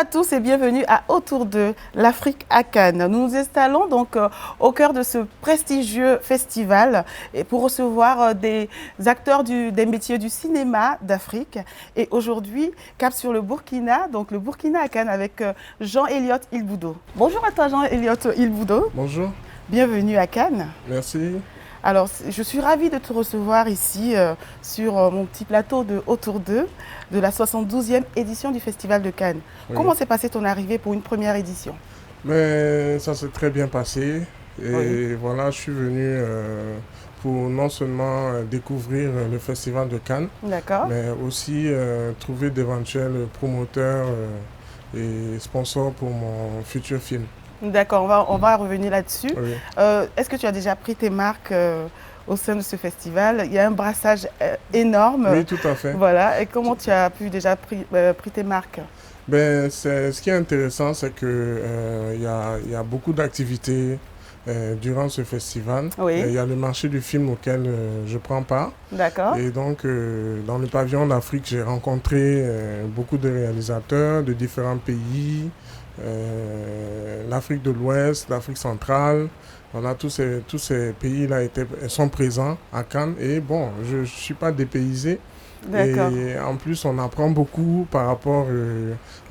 à tous et bienvenue à Autour de l'Afrique à Cannes. Nous nous installons donc au cœur de ce prestigieux festival et pour recevoir des acteurs des métiers du cinéma d'Afrique. Et aujourd'hui, cap sur le Burkina, donc le Burkina à Cannes avec Jean-Eliott Ilboudo. Bonjour à toi Jean-Eliott Ilboudo. Bonjour. Bienvenue à Cannes. Merci. Alors, je suis ravie de te recevoir ici sur mon petit plateau de Autour d'eux, de la 72e édition du Festival de Cannes. Oui. Comment s'est passée ton arrivée pour une première édition? Mais ça s'est très bien passé. Et oui. Voilà, je suis venu pour non seulement découvrir le Festival de Cannes, mais aussi trouver d'éventuels promoteurs et sponsors pour mon futur film. D'accord, on va revenir là-dessus. Oui. Est-ce que tu as déjà pris tes marques au sein de ce festival? Il y a un brassage énorme. Oui, tout à fait. Voilà. Et comment tu as pu déjà pris tes marques? Ben, ce qui est intéressant, c'est qu'il y a beaucoup d'activités durant ce festival. Oui. Il y a le marché du film auquel je prends part. D'accord. Et donc, dans le pavillon d'Afrique, j'ai rencontré beaucoup de réalisateurs de différents pays. L'Afrique de l'Ouest, l'Afrique centrale, voilà, tous ces pays-là sont présents à Cannes et bon, je ne suis pas dépaysé. Et en plus, on apprend beaucoup par rapport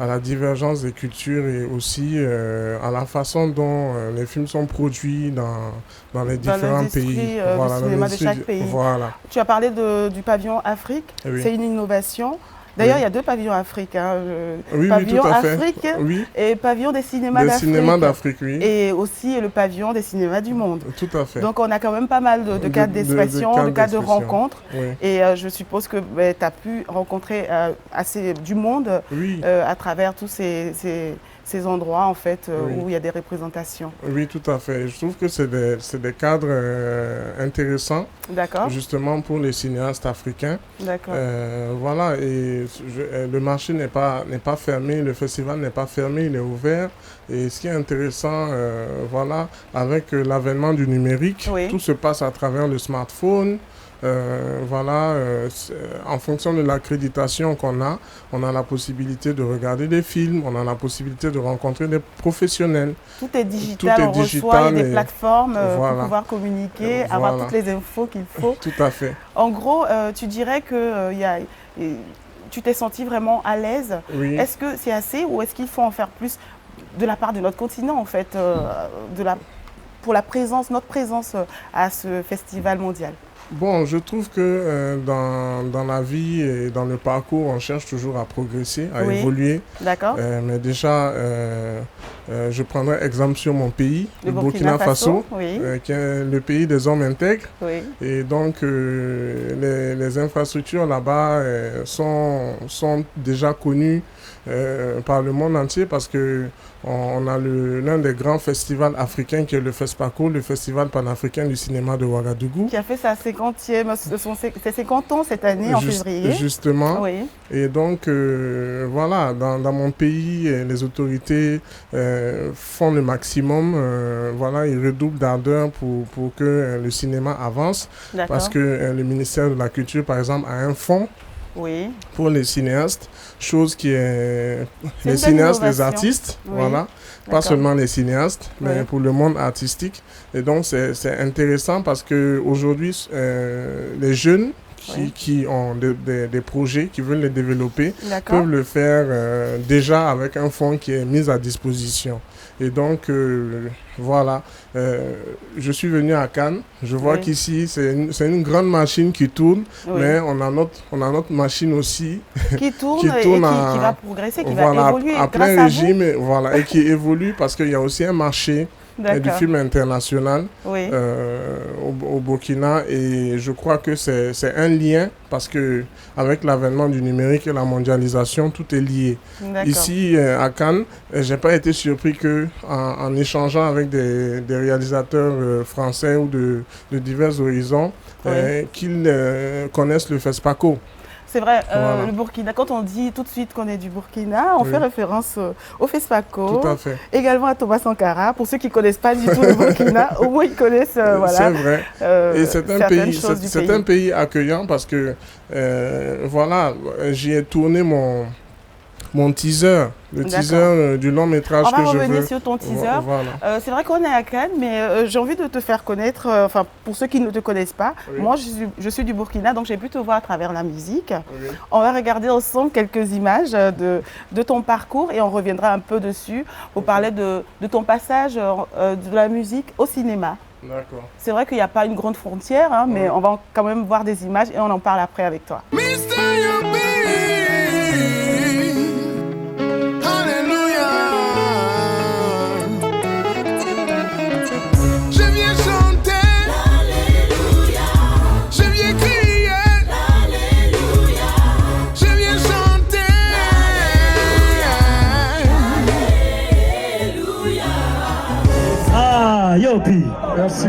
à la divergence des cultures et aussi à la façon dont les films sont produits dans les différents pays. Voilà, le cinéma de chaque pays. Voilà. Tu as parlé du pavillon Afrique, oui. C'est une innovation. D'ailleurs, oui. Il y a deux pavillons Afrique. Oui, pavillon tout à fait. Afrique oui. Et pavillon des cinémas d'Afrique. Des cinémas d'Afrique, oui. Et aussi le pavillon des cinémas du monde. Tout à fait. Donc, on a quand même pas mal de cadres d'expression, de cadres de rencontres. Oui. Et je suppose que tu as pu rencontrer du monde oui. À travers tous ces endroits en fait, oui. où il y a des représentations. Oui, tout à fait. Je trouve que c'est des cadres intéressants, justement pour les cinéastes africains. D'accord. Voilà, et le marché n'est pas fermé, le festival n'est pas fermé, il est ouvert. Et ce qui est intéressant, voilà, avec l'avènement du numérique, oui. Tout se passe à travers le smartphone. Voilà, en fonction de l'accréditation qu'on a, on a la possibilité de regarder des films, on a la possibilité de rencontrer des professionnels. Tout est digital, on reçoit des plateformes pour pouvoir communiquer, avoir toutes les infos qu'il faut. Tout à fait. En gros, tu dirais que tu t'es senti vraiment à l'aise. Oui. Est-ce que c'est assez ou est-ce qu'il faut en faire plus de la part de notre continent en fait, pour notre présence à ce festival mondial? Bon, je trouve que dans la vie et dans le parcours, on cherche toujours à progresser, à oui. évoluer. D'accord. Mais déjà, je prendrai exemple sur mon pays, le Burkina Faso, oui. Qui est le pays des hommes intègres. Oui. Et donc, les infrastructures là-bas sont déjà connues par le monde entier parce que on a l'un des grands festivals africains qui est le FESPACO, le Festival panafricain du cinéma de Ouagadougou. Qui a fait sa 50 ans cette année en février. Justement. Oui. Et donc, voilà, dans mon pays, les autorités font le maximum. Voilà, ils redoublent d'ardeur pour que le cinéma avance. Parce que le ministère de la Culture, par exemple, a un fonds. Oui. Pour les cinéastes, chose qui est les cinéastes, les artistes, oui. Voilà, pas seulement les cinéastes, mais oui. Pour le monde artistique. Et donc c'est intéressant parce que aujourd'hui les jeunes qui ont des projets, qui veulent les développer, peuvent le faire déjà avec un fonds qui est mis à disposition. Et donc, voilà, je suis venu à Cannes. Je vois qu'ici, c'est une grande machine qui tourne, mais on a notre machine aussi qui tourne, et qui va progresser, qui va évoluer à plein régime, voilà, et qui évolue parce qu'il y a aussi un marché du film international au Burkina et je crois que c'est un lien parce que avec l'avènement du numérique et la mondialisation, tout est lié. Ici à Cannes, j'ai pas été surpris que en échangeant avec des réalisateurs français ou de divers horizons, qu'ils connaissent le FESPACO. C'est vrai, le Burkina, quand on dit tout de suite qu'on est du Burkina, on fait référence au FESPACO, tout à fait. Également à Thomas Sankara. Pour ceux qui ne connaissent pas du tout le Burkina, au moins ils connaissent voilà, c'est vrai. Et c'est un pays accueillant parce que voilà, j'y ai tourné mon teaser Le teaser du long métrage que je veux. On va revenir sur ton teaser. Voilà. C'est vrai qu'on est à Cannes, mais j'ai envie de te faire connaître, enfin pour ceux qui ne te connaissent pas, moi je suis du Burkina, donc j'ai pu te voir à travers la musique. On va regarder ensemble quelques images de ton parcours et on reviendra un peu dessus pour parler de ton passage de la musique au cinéma. D'accord. C'est vrai qu'il n'y a pas une grande frontière, hein, mais on va quand même voir des images et on en parle après avec toi. Yopi. Merci,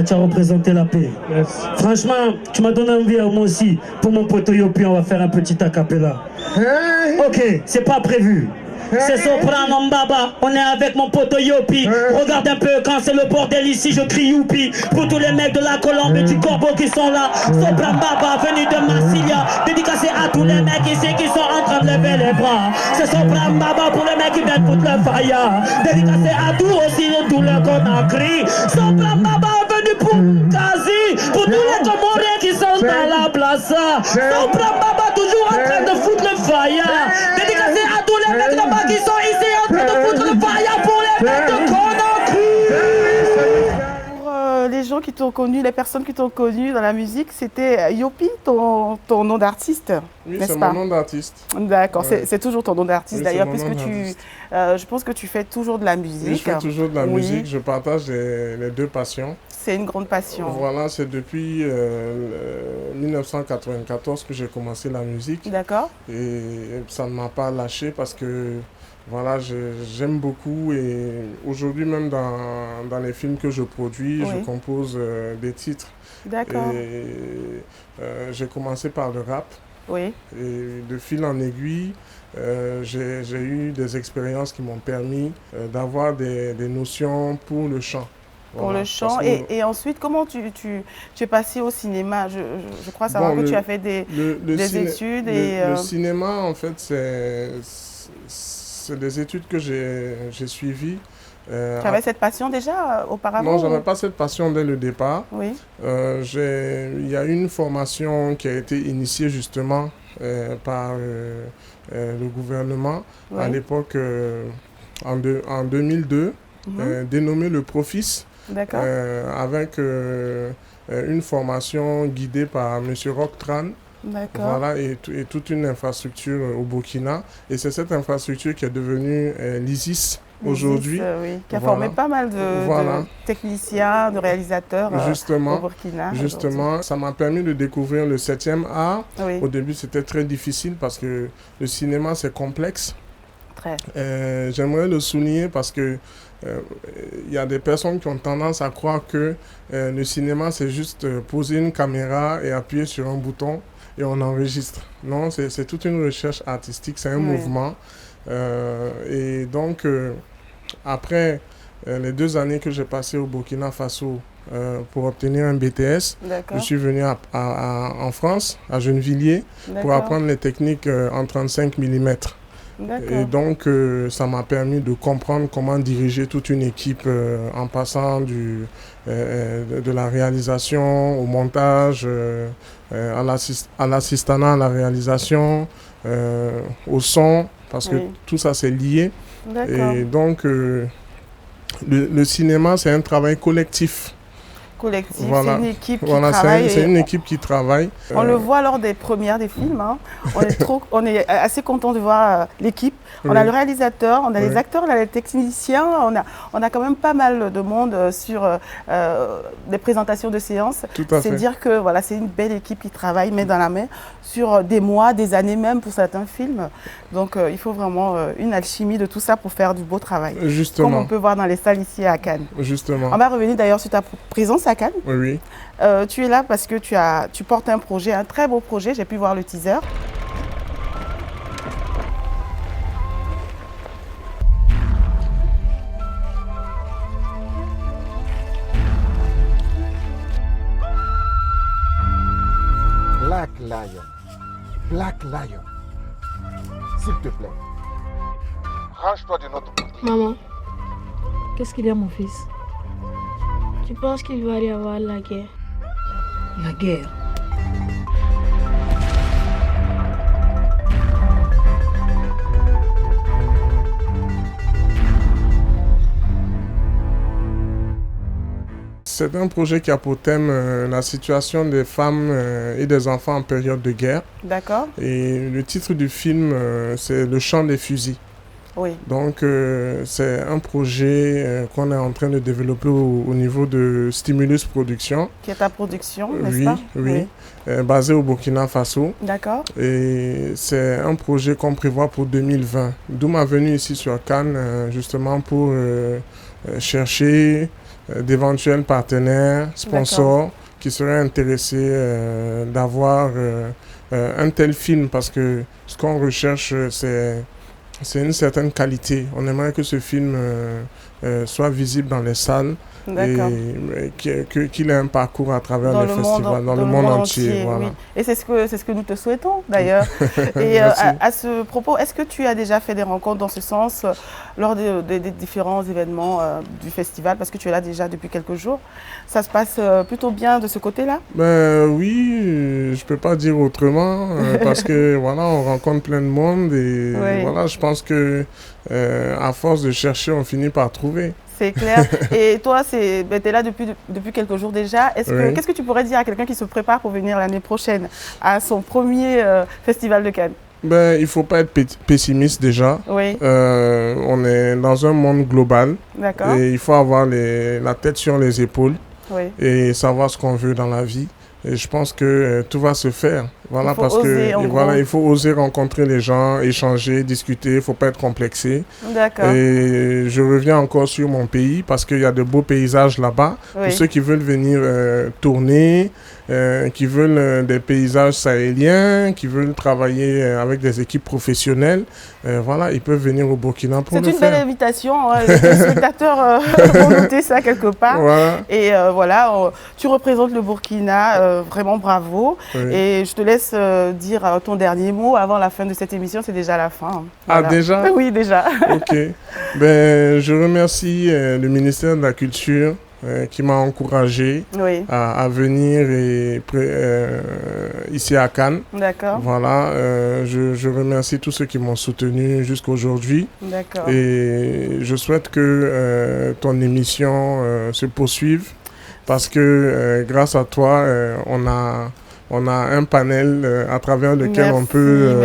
tu as représenté la paix. Merci. Franchement, tu m'as donné envie, moi aussi. Pour mon pote Yopi, on va faire un petit acapella. Hey. Ok, c'est pas prévu. C'est Soprano Mbaba, on est avec mon pote Yopi. Regarde un peu quand c'est le bordel ici, je crie Youpi. Pour tous les mecs de la Colombe et du Corbeau qui sont là. Soprano Mbaba, venu de Massilia. Dédicacé à tous les mecs ici qui sont en train de lever les bras. C'est Soprano Mbaba pour les mecs qui viennent foutre le fire. Dédicacé à tout aussi, tout le Conakry. Soprano Mbaba venu pour Kazi. Pour tous les Comoriens qui sont dans la place. Soprano Mbaba toujours en train de foutre le fire. Dédicacé à tous les mecs de qui sont ici en train de foutre le fire pour les mecs de Conakry. Pour les gens qui t'ont connu, les personnes qui t'ont connu dans la musique, c'était Yopi, ton nom d'artiste, oui, n'est-ce c'est pas? mon nom d'artiste. D'accord, c'est toujours ton nom d'artiste d'ailleurs, puisque d'artiste. je pense que tu fais toujours de la musique. Oui, je fais toujours de la musique, je partage les deux passions. C'est une grande passion. Voilà, c'est depuis 1994 que j'ai commencé la musique. D'accord. Et ça ne m'a pas lâché parce que voilà, j'aime beaucoup et aujourd'hui même dans les films que je produis, je compose des titres. D'accord. J'ai commencé par le rap. Oui. Et de fil en aiguille, j'ai eu des expériences qui m'ont permis d'avoir des notions pour le chant. Pour le chant. Et ensuite, comment tu es passé au cinéma? Je crois savoir que tu as fait des études. Le cinéma, en fait, c'est des études que j'ai suivies. Tu avais cette passion déjà auparavant? Non, je n'avais pas cette passion dès le départ. Oui. Il y a une formation qui a été initiée justement par le gouvernement à l'époque, en 2002, dénommée le Profis. Avec une formation guidée par M. Roch Tran. Voilà, et toute une infrastructure au Burkina. Et c'est cette infrastructure qui est devenue l'ISIS aujourd'hui. Oui, qui a formé pas mal de techniciens, de réalisateurs au Burkina. Justement, ça m'a permis de découvrir le 7e art. Oui. Au début, c'était très difficile parce que le cinéma, c'est complexe. J'aimerais le souligner parce que il y a des personnes qui ont tendance à croire que le cinéma, c'est juste poser une caméra et appuyer sur un bouton et on enregistre. Non, c'est toute une recherche artistique, c'est un mouvement. Et donc, après les 2 années que j'ai passées au Burkina Faso pour obtenir un BTS, je suis venu en France, à Gennevilliers, pour apprendre les techniques en 35 mm. Et donc, ça m'a permis de comprendre comment diriger toute une équipe en passant de la réalisation au montage, à l'assistanat à la réalisation, au son, parce que tout ça c'est lié. Et donc, le cinéma, c'est un travail collectif. C'est une équipe qui travaille. C'est une équipe qui travaille. On le voit lors des premières des films. Hein. On est assez content de voir l'équipe. On a le réalisateur, on a les acteurs, on a les techniciens. On a quand même pas mal de monde sur des présentations de séances. C'est dire que voilà, c'est une belle équipe qui travaille main dans la main sur des mois, des années même pour certains films. Donc il faut vraiment une alchimie de tout ça pour faire du beau travail. Justement. Comme on peut voir dans les salles ici à Cannes. Justement. On va revenir d'ailleurs sur ta présence à Cannes. Oui. Tu es là parce que tu portes un projet, un très beau projet. J'ai pu voir le teaser. Black Lion. Black Lion. S'il te plaît. Range-toi de notre côté. Maman, qu'est-ce qu'il y a, mon fils? Tu penses qu'il va y avoir la guerre? La guerre? C'est un projet qui a pour thème la situation des femmes et des enfants en période de guerre. D'accord. Et le titre du film, c'est Le chant des fusils. Oui. Donc, c'est un projet qu'on est en train de développer au niveau de Stimulus Production. Qui est ta production, n'est-ce Oui, pas? oui. Basé au Burkina Faso. D'accord. Et c'est un projet qu'on prévoit pour 2020. D'où ma venue ici sur Cannes, justement pour chercher d'éventuels partenaires, sponsors qui seraient intéressés d'avoir un tel film, parce que ce qu'on recherche, c'est une certaine qualité. On aimerait que ce film soit visible dans les salles et qu'il ait un parcours à travers les festivals, dans le monde entier. Voilà. Oui. Et c'est ce que nous te souhaitons d'ailleurs. Et à ce propos, est-ce que tu as déjà fait des rencontres dans ce sens lors des différents événements du festival, parce que tu es là déjà depuis quelques jours? Ça se passe plutôt bien de ce côté-là? Ben oui, je peux pas dire autrement parce que voilà, on rencontre plein de monde et voilà, je pense que à force de chercher, on finit par trouver. C'est clair. Et toi, tu es là depuis quelques jours déjà. Qu'est-ce que tu pourrais dire à quelqu'un qui se prépare pour venir l'année prochaine à son premier festival de Cannes? Ben, il ne faut pas être pessimiste déjà. Oui. On est dans un monde global. D'accord. Et il faut avoir la tête sur les épaules et savoir ce qu'on veut dans la vie. Et je pense que tout va se faire. Voilà, parce que voilà, il faut oser rencontrer les gens, échanger, discuter. Il ne faut pas être complexé. D'accord. Et je reviens encore sur mon pays parce qu'il y a de beaux paysages là-bas. Pour ceux qui veulent venir tourner, qui télévision des paysages sahéliens, qui veulent travailler avec des équipes professionnelles, voilà, ils peuvent venir au Burkina pour le faire. C'est une belle invitation. Les spectateurs vont noter ça quelque part. Voilà. Et voilà, tu représentes le Burkina, vraiment bravo. Et je te laisse dire ton dernier mot avant la fin de cette émission, c'est déjà la fin. Voilà. Ah, déjà? Oui, déjà. Ok. Ben, je remercie le ministère de la Culture qui m'a encouragé à venir ici à Cannes. D'accord. Voilà, je remercie tous ceux qui m'ont soutenu jusqu'à aujourd'hui. D'accord. Et je souhaite que ton émission se poursuive parce que grâce à toi, on a un panel à travers lequel on peut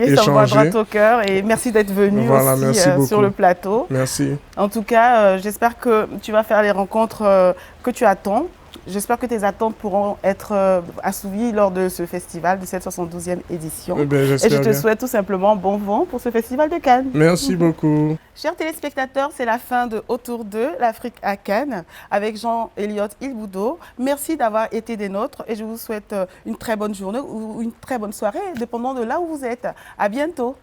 échanger. Ça me va droit au cœur et merci d'être venu aussi sur le plateau. Merci. En tout cas, j'espère que tu vas faire les rencontres que tu attends. J'espère que tes attentes pourront être assouvies lors de ce festival, de cette 72e édition. Et je te souhaite tout simplement bon vent pour ce festival de Cannes. Merci beaucoup. Chers téléspectateurs, c'est la fin de Autour d'eux, l'Afrique à Cannes, avec Jean-Eliott Ilboudo. Merci d'avoir été des nôtres et je vous souhaite une très bonne journée ou une très bonne soirée, dépendant de là où vous êtes. À bientôt.